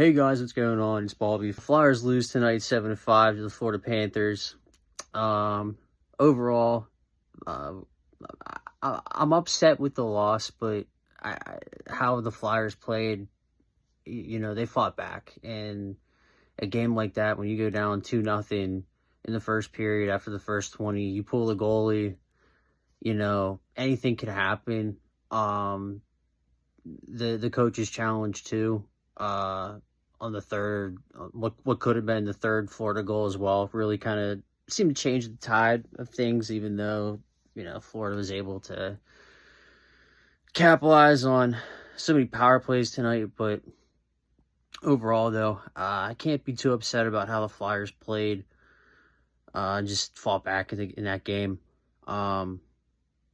Hey guys, what's going on? It's Bobby. Flyers lose tonight 7-5 to the Florida Panthers. Overall, I'm upset with the loss, but how the Flyers played, they fought back. And a game like that, when you go down 2-0 in the first period after the first 20, you pull the goalie, anything could happen. The coach's challenge too, on the third, what could have been the third Florida goal as well, really kind of seemed to change the tide of things, even though, Florida was able to capitalize on so many power plays tonight. But overall, though, I can't be too upset about how the Flyers played, just fought back in that game.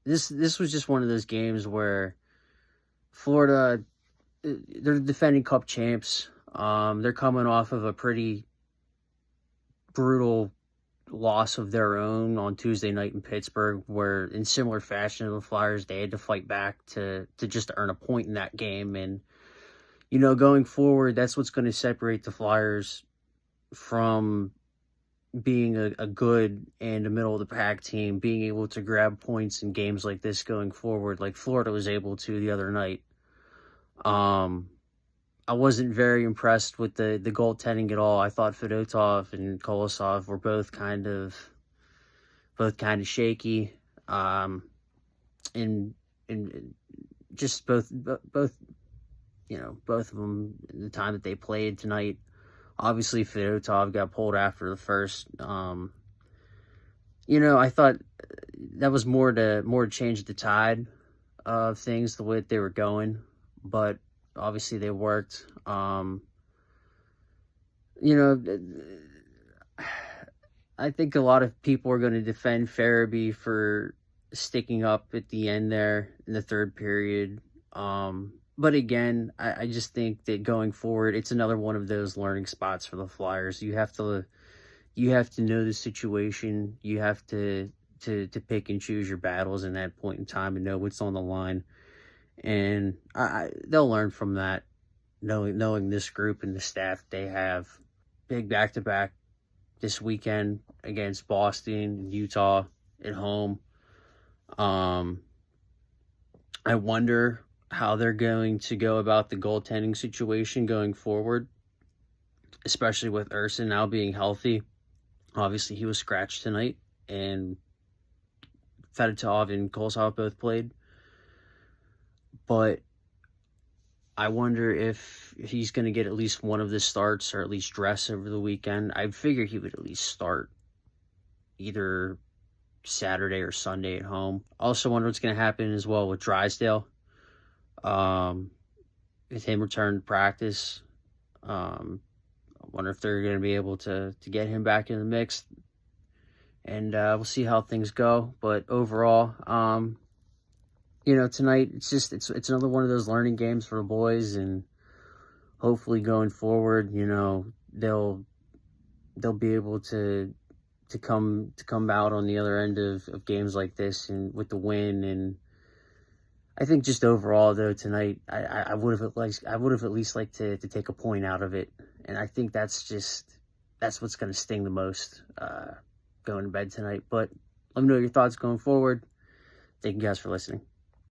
This was just one of those games where Florida, they're defending Cup champs. They're coming off of a pretty brutal loss of their own on Tuesday night in Pittsburgh, where in similar fashion to the Flyers, they had to fight back to just earn a point in that game. And, going forward, that's what's going to separate the Flyers from being a good and a middle-of-the-pack team, being able to grab points in games like this going forward, like Florida was able to the other night. I wasn't very impressed with the goaltending at all. I thought Fedotov and Kolosov were both kind of shaky. And just both both of them in the time that they played tonight. Obviously, Fedotov got pulled after the first. I thought that was more to change the tide of things, the way that they were going, but obviously they worked. I think a lot of people are going to defend Farabee for sticking up at the end there in the third period. But again, I just think that going forward, it's another one of those learning spots for the Flyers. You have to know the situation. You have to pick and choose your battles in that point in time and know what's on the line. And they'll learn from that, knowing this group and the staff they have. Big back-to-back this weekend against Boston, Utah at home. I wonder how they're going to go about the goaltending situation going forward, especially with Urson now being healthy. Obviously, he was scratched tonight, and Fedotov and Kolosov both played. But I wonder if he's going to get at least one of the starts, or at least dress over the weekend. I figure he would at least start either Saturday or Sunday at home. Also wonder what's going to happen as well with Drysdale. With him return to practice. I wonder if they're going to be able to get him back in the mix. And we'll see how things go. But overall, tonight, it's another one of those learning games for the boys, and hopefully going forward, they'll be able to come out on the other end of games like this and with the win. And I think just overall though tonight, I would have at least liked to take a point out of it, and I think that's what's going to sting the most going to bed tonight. But let me know your thoughts going forward. Thank you guys for listening.